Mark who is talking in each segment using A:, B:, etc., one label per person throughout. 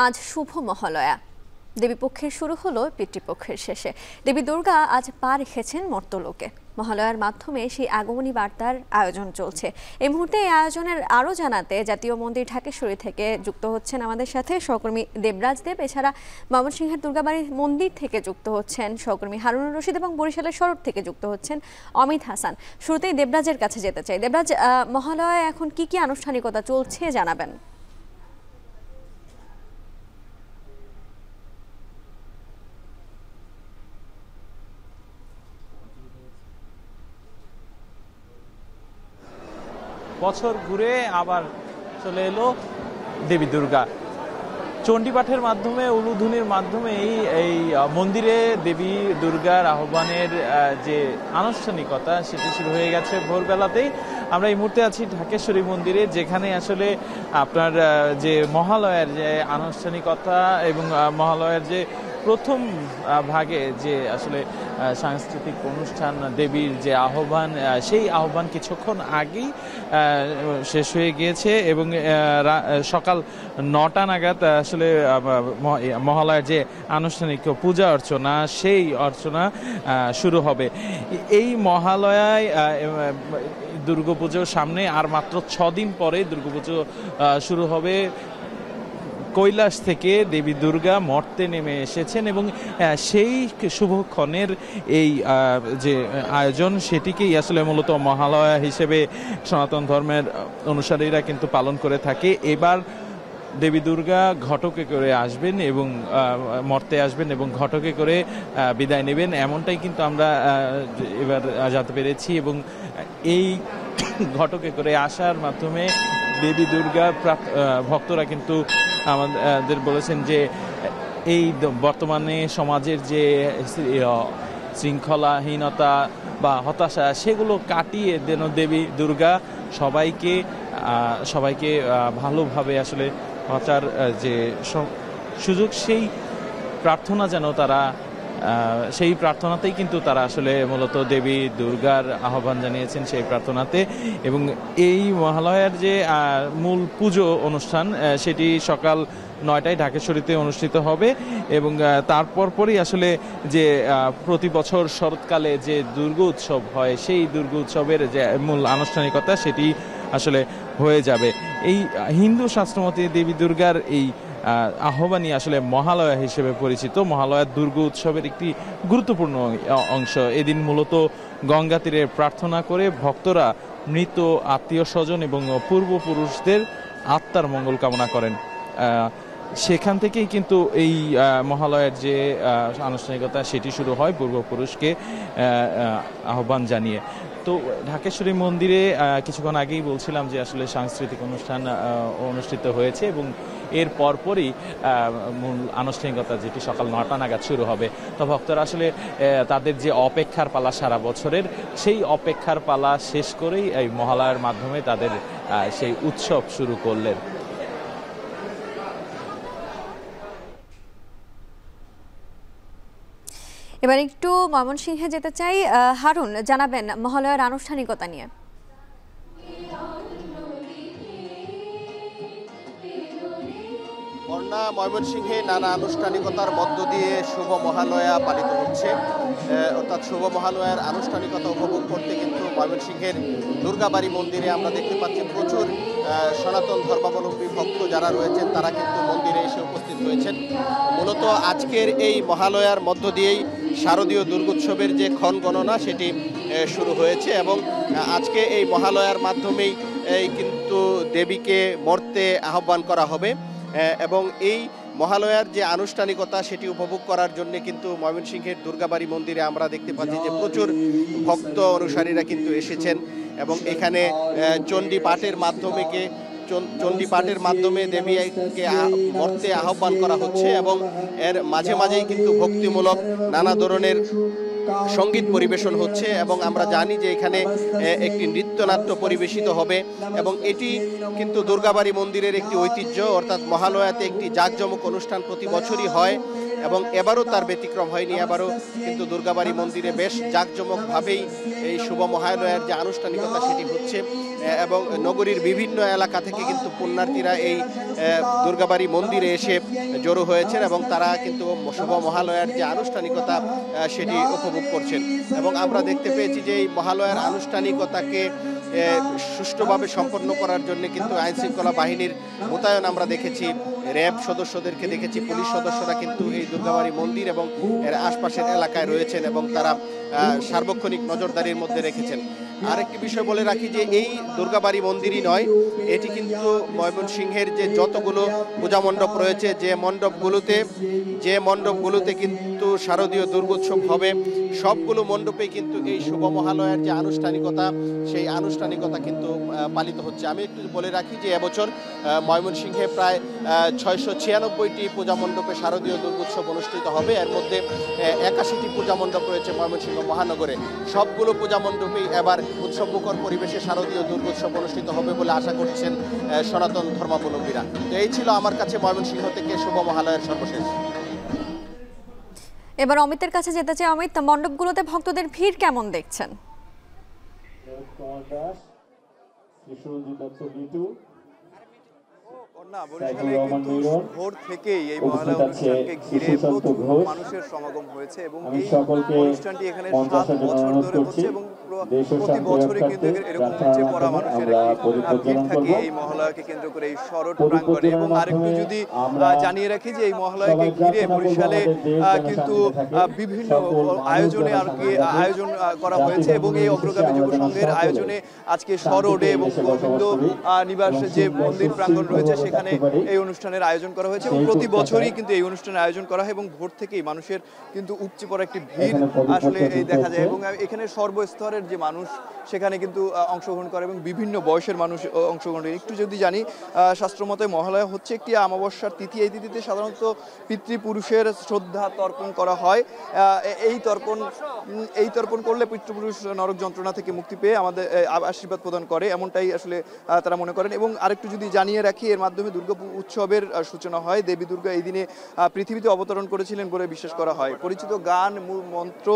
A: আজ শুভ মহালয়া। দেবীপক্ষের শুরু হলো পিতৃপক্ষের শেষে। দেবী দুর্গা আজ পা রেখেছেন মর্ত্যলোকে। মহালয়ার মাধ্যমে সেই আগমনী বার্তার আয়োজন চলছে। এই মুহূর্তে এই আয়োজনের আরও জানাতে জাতীয় মন্দির ঢাকেশ্বরী থেকে যুক্ত হচ্ছেন আমাদের সাথে সহকর্মী দেবরাজ দেব। এছাড়া ময়মনসিংহের দুর্গাবাড়ি মন্দির থেকে যুক্ত হচ্ছেন সহকর্মী হারুনুর রশিদ এবং বরিশালের শরৎ থেকে যুক্ত হচ্ছেন অমিত হাসান। শুরুতেই দেবরাজের কাছে যেতে চাই। দেবরাজ, মহালয়া এখন কি কি আনুষ্ঠানিকতা চলছে জানাবেন?
B: বছর ঘুরে আবার চলে এলো দেবী দুর্গা। চণ্ডীপাঠের মাধ্যমে, উলুধ্বনির মাধ্যমে এই মন্দিরে দেবী দুর্গার আহ্বানের যে আনুষ্ঠানিকতা সেটি শুরু হয়ে গেছে ভোরবেলাতেই। আমরা এই মুহূর্তে আছি ঢাকেশ্বরী মন্দিরে, যেখানে আসলে আপনার যে মহালয়ার যে আনুষ্ঠানিকতা এবং মহালয়ার যে প্রথম ভাগে যে আসলে সাংস্কৃতিক অনুষ্ঠান, দেবীর যে আহ্বান, সেই আহ্বান কিছুক্ষণ আগেই শেষ হয়ে গিয়েছে এবং সকাল ৯টা নাগাদ আসলে মহালয়ার যে আনুষ্ঠানিক পূজা অর্চনা, সেই অর্চনা শুরু হবে। এই মহালয়ায় দুর্গাপুজোর সামনে আর মাত্র ৬ দিন পরে দুর্গাপুজো শুরু হবে। কৈলাস থেকে দেবী দুর্গা মর্তে নেমে এসেছেন এবং সেই শুভক্ষণের এই যে আয়োজন, সেটিকেই আসলে মূলত মহালয়া হিসেবে সনাতন ধর্মের অনুসারীরা কিন্তু পালন করে থাকে। এবার দেবী দুর্গা ঘটকে করে আসবেন এবং মর্তে আসবেন এবং ঘটকে করে বিদায় নেবেন, এমনটাই কিন্তু আমরা এবার জানতে পেরেছি। এবং এই ঘটকে করে আসার মাধ্যমে দেবী দুর্গা ভক্তরা কিন্তু আমাদের বলেছেন যে এই বর্তমানে সমাজের যে শৃঙ্খলাহীনতা বা হতাশা, সেগুলো কাটিয়ে যেন দেবী দুর্গা সবাইকে ভালোভাবে আসলে বাঁচার যে সুযোগ, সেই প্রার্থনা যেন তারা সেই প্রার্থনাতেই কিন্তু তারা আসলে মূলত দেবী দুর্গার আহ্বান জানিয়েছেন সেই প্রার্থনাতে। এবং এই মহালয়ার যে মূল পুজো অনুষ্ঠান, সেটি সকাল ৯টায় ঢাকেশ্বরীতে অনুষ্ঠিত হবে এবং তারপরই আসলে যে প্রতি বছর শরৎকালে যে দুর্গা উৎসব হয়, সেই দুর্গা উৎসবের যে মূল আনুষ্ঠানিকতা সেটি আসলে হয়ে যাবে। এই হিন্দু শাস্ত্রমতে দেবী দুর্গার এই আহ্বানই আসলে মহালয়া হিসেবে পরিচিত। মহালয়া দুর্গা উৎসবের একটি গুরুত্বপূর্ণ অংশ। এদিন মূলত গঙ্গা তীরে প্রার্থনা করে ভক্তরা মৃত আত্মীয় স্বজন এবং পূর্বপুরুষদের আত্মার মঙ্গল কামনা করেন। সেখান থেকেই কিন্তু এই মহালয়ার যে আনুষ্ঠানিকতা সেটি শুরু হয়, পূর্বপুরুষকে আহ্বান জানিয়ে। তো ঢাকেশ্বরী মন্দিরে কিছুক্ষণ আগেই বলছিলাম যে আসলে সাংস্কৃতিক অনুষ্ঠান অনুষ্ঠিত হয়েছে এবং এর পরপরই মূল আনুষ্ঠানিকতা যেটি সকাল ৯টা নাগাদ শুরু হবে। তো ভক্তরা আসলে তাদের যে অপেক্ষার পালা সারা বছরের, সেই অপেক্ষার পালা শেষ করেই এই মহালয়ার মাধ্যমে তাদের সেই উৎসব শুরু করলেন।
A: এবার একটু ময়মনসিংহে যেতে চাই। হারুন, জানাবেন মহালয়ার আনুষ্ঠানিকতা নিয়ে।
C: ময়মনসিংহে নানা আনুষ্ঠানিকতার মধ্য দিয়ে শুভ মহালয়া পালিত হচ্ছে। অর্থাৎ শুভ মহালয়ার আনুষ্ঠানিকতা উপভোগ করতে কিন্তু ময়মনসিংহের দুর্গাবাড়ি মন্দিরে আমরা দেখতে পাচ্ছি প্রচুর সনাতন ধর্মাবলম্বী ভক্ত যারা রয়েছেন, তারা কিন্তু মন্দিরে এসে উপস্থিত হয়েছেন। মূলত আজকের এই মহালয়ার মধ্য দিয়েই শারদীয় দুর্গোৎসবের যে ক্ষণ গণনা সেটি শুরু হয়েছে এবং আজকে এই মহালয়ার মাধ্যমেই কিন্তু দেবীকে মর্তে আহ্বান করা হবে এবং এই মহালয়ার যে আনুষ্ঠানিকতা সেটি উপভোগ করার জন্য কিন্তু ময়মনসিংহের দুর্গাবাড়ি মন্দিরে আমরা দেখতে পাচ্ছি যে প্রচুর ভক্ত অনুসারীরা কিন্তু এসেছেন এবং এখানে চণ্ডী পাঠের মাধ্যমে দেবীকে মর্তে আহ্বান করা হচ্ছে এবং এর মাঝে মাঝেই কিন্তু ভক্তিমূলক নানা ধরনের সঙ্গীত পরিবেশন হচ্ছে এবং আমরা জানি যে এখানে একটি নৃত্যনাট্য পরিবেশিত হবে এবং এটি কিন্তু দুর্গাবাড়ি মন্দিরের একটি ঐতিহ্য। অর্থাৎ মহালয়াতে একটি জাঁকজমক অনুষ্ঠান প্রতি বছরই হয় এবং এবারও তার ব্যতিক্রম হয়নি। এবারও কিন্তু দুর্গাবাড়ি মন্দিরে বেশ জাঁকজমকভাবেই এই শুভ মহালয়ার যে আনুষ্ঠানিকতা সেটি হচ্ছে এবং নগরীর বিভিন্ন এলাকা থেকে কিন্তু পুণ্যার্থীরা এই দুর্গাবাড়ি মন্দিরে এসে জড়ো হয়েছেন এবং তারা কিন্তু শুভ মহালয়ার যে আনুষ্ঠানিকতা সেটি উপভোগ করছেন। এবং আমরা দেখতে পেয়েছি যে এই মহালয়ার আনুষ্ঠানিকতাকে সুষ্ঠুভাবে সম্পন্ন করার জন্য কিন্তু আইনশৃঙ্খলা বাহিনীর মোতায়েন আমরা দেখেছি, র্যাব সদস্যদেরকে দেখেছি, পুলিশ সদস্যরা কিন্তু এই দুর্গাবাড়ি মন্দির এবং এর আশপাশের এলাকায় রয়েছেন এবং তারা সার্বক্ষণিক নজরদারির মধ্যে রেখেছেন। আরেকটি বিষয় বলে রাখি যে এই দুর্গাবাড়ি মন্দিরই নয়, এটি কিন্তু ময়মনসিংহের যে যতগুলো পূজা মণ্ডপ রয়েছে যে মণ্ডপগুলোতে কিন্তু শারদীয় দুর্গোৎসব হবে, সবগুলো মণ্ডপে কিন্তু এই শুভ মহালয়ার যে আনুষ্ঠানিকতা সেই আনুষ্ঠানিকতা কিন্তু পালিত হচ্ছে। আমি একটু বলে রাখি যে এবছর ময়মনসিংহে প্রায় 696টি পূজা মণ্ডপে শারদীয় দুর্গোৎসব অনুষ্ঠিত হবে। এর মধ্যে 81টি পূজা মণ্ডপ রয়েছে ময়মনসিংহ মহানগরে। সবগুলো পূজা মণ্ডপেই এবার উৎসবমুখর পরিবেশে শারদীয় দুর্গোৎসব অনুষ্ঠিত হবে বলে আশা করছেন সনাতন ধর্মাবলম্বীরা। তো এই ছিল আমার কাছে ময়মনসিংহ থেকে শুভ মহালয়ার সর্বশেষ।
A: এবার অমিতের কাছে যেতে চাই। অমিত, মণ্ডপগুলোতে ভক্তদের ভিড় কেমন দেখছেন?
D: ভোর থেকেই এই মহালয়া অনুষ্ঠানকে ঘিরে প্রচুর মানুষের সমাগম হয়েছে এবং এই অনুষ্ঠানটি এখানে 7 বছর ধরে হচ্ছে এবং প্রতি বছরই কিন্তু এরকম উপচে পড়া মানুষের ভিড় থাকে এই মহালয়াকে কেন্দ্র করে এই শরৎ প্রাঙ্গণে। এবং আরেকটু যদি জানিয়ে রাখি যে এই মহালয়াকে ঘিরে বরিশালে কিন্তু বিভিন্ন আয়োজন করা হয়েছে এবং এই অগ্রগামী যুব সংঘের আয়োজনে আজকে শরৎে এবং গোবিন্দ নিবাস যে মন্দির প্রাঙ্গণ রয়েছে সেখানে এই অনুষ্ঠানের আয়োজন করা হয়েছে এবং প্রতি বছরই কিন্তু এই অনুষ্ঠানের আয়োজন করা হয় এবং ভোর থেকেই মানুষের কিন্তু উপচে পড়া একটি ভিড় আসলে এই দেখা যায় এবং এখানে সর্বস্তরের যে মানুষ সেখানে কিন্তু অংশগ্রহণ করে এবং বিভিন্ন বয়সের মানুষ অংশগ্রহণ করে। একটু যদি জানি শাস্ত্রমতে মহালয়া হচ্ছে একটি অমাবস্যার তিথি। এই তিথিতে সাধারণত পিতৃপুরুষের শ্রদ্ধা তর্পণ করা হয়। এই তর্পণ করলে পিতৃপুরুষ নরক যন্ত্রণা থেকে মুক্তি পেয়ে আমাদের আশীর্বাদ প্রদান করে, এমনটাই আসলে তারা মনে করেন। এবং আরেকটু যদি জানিয়ে রাখি এর মাধ্যমে দুর্গা উৎসবের সূচনা হয়। দেবী দুর্গা এই দিনে পৃথিবীতে অবতরণ করেছিলেন বলে বিশ্বাস করা হয়। পরিচিত গান মন্ত্র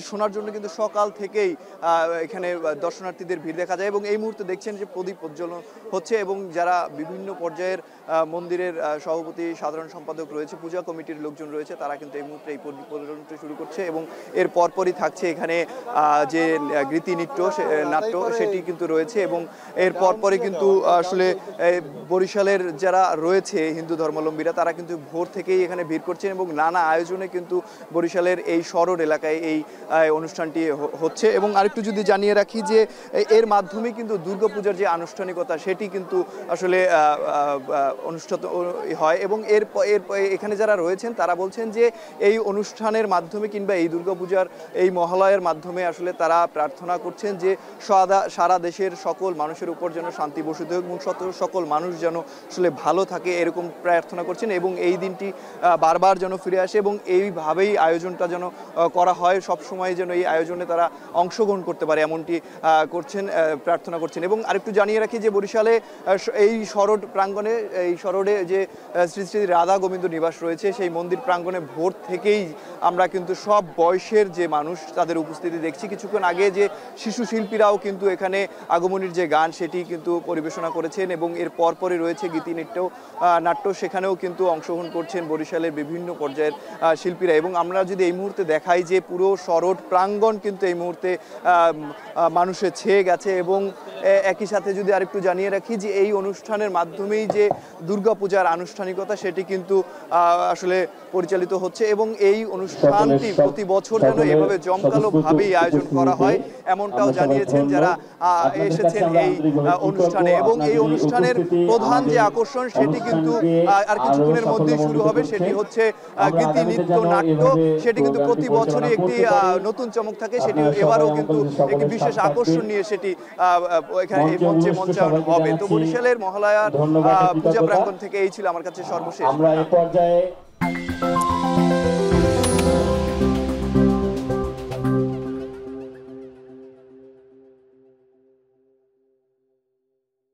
D: শোনার জন্য কিন্তু সকাল থেকেই এখানে দর্শনার্থীদের ভিড় দেখা যায় এবং এই মুহূর্তে দেখছেন যে প্রদীপ প্রজ্বলন হচ্ছে এবং যারা বিভিন্ন পর্যায়ের মন্দিরের সভাপতি, সাধারণ সম্পাদক রয়েছে, পূজা কমিটির লোকজন রয়েছে, তারা কিন্তু এই মুহূর্তে এই প্রদীপ প্রজ্বলনটি শুরু করছে এবং এর পরপরই থাকছে এখানে যে গীতি নাট্য সেটি কিন্তু রয়েছে এবং এর পরপরই কিন্তু আসলে বরিশালের যারা রয়েছে হিন্দু ধর্মাবলম্বীরা তারা কিন্তু ভোর থেকেই এখানে ভিড় করছেন এবং নানা আয়োজনে কিন্তু বরিশালের এই শহর এলাকায় এই অনুষ্ঠানটি হচ্ছে। এবং আরেকটু যদি জানিয়ে রাখি যে এর মাধ্যমে কিন্তু দুর্গাপূজার যে আনুষ্ঠানিকতা সেটি কিন্তু আসলে অনুষ্ঠিত হয় এবং এখানে যারা রয়েছেন তারা বলছেন যে এই অনুষ্ঠানের মাধ্যমে কিংবা এই দুর্গাপূজার এই মহালয়ার মাধ্যমে আসলে তারা প্রার্থনা করছেন যে সারা দেশের সকল মানুষের উপর যেন শান্তি বর্ষিত হোক এবং সকল মানুষ যেন আসলে ভালো থাকে এরকম প্রার্থনা করছেন এবং এই দিনটি বারবার যেন ফিরে আসে এবং এইভাবেই আয়োজনটা যেন করা হয়, সব সময় যেন এই আয়োজনে তারা অংশগ্রহণ করতে পারে এমনটি প্রার্থনা করছেন। এবং আরেকটু জানিয়ে রাখি যে বরিশালে এই শরৎ প্রাঙ্গণে এই শরৎে যে শ্রী শ্রী রাধা গোবিন্দ নিবাস রয়েছে সেই মন্দির প্রাঙ্গণে ভোর থেকেই আমরা কিন্তু সব বয়সের যে মানুষ তাদের উপস্থিতি দেখছি। কিছুক্ষণ আগে যে শিশু শিল্পীরাও কিন্তু এখানে আগমনীর যে গান সেটি কিন্তু পরিবেশনা করেছেন এবং এর পরপরই রয়েছে গীতি নাট্য, সেখানেও কিন্তু অংশগ্রহণ করছেন বরিশালের বিভিন্ন পর্যায়ের শিল্পীরা। এবং আমরা যদি এই মুহূর্তে দেখাই যে পুরো শরৎ প্রাঙ্গণ কিন্তু এই মুহূর্তে মানুষে ছেয়ে গেছে এবং একই সাথে যদি আরেকটু জানিয়ে রাখি যে এই অনুষ্ঠানের মাধ্যমেই যে দুর্গাপূজার আনুষ্ঠানিকতা সেটি কিন্তু আসলে পরিচালিত হচ্ছে এবং এই অনুষ্ঠানটি প্রতি বছর যেন এভাবে জমকালোভাবেই আয়োজন করা হয় এমনটাও জানিয়েছেন যারা এসেছেন এই অনুষ্ঠানে। এবং এই অনুষ্ঠানের প্রধান যে আকর্ষণ সেটি কিন্তু আর কিছুক্ষণের মধ্যেই শুরু হবে, সেটি হচ্ছে গীতি নৃত্য নাট্য। সেটি কিন্তু প্রতি বছরই একটি নতুন চমক থাকে, সেটি এবারও কিন্তু একটি বিশেষ আকর্ষণ নিয়ে সেটি এখানে মঞ্চায়ন হবে। তো বরিশালের মহালয়ার পূজা প্রাঙ্গণ থেকে এই ছিল আমার কাছে সর্বশেষ।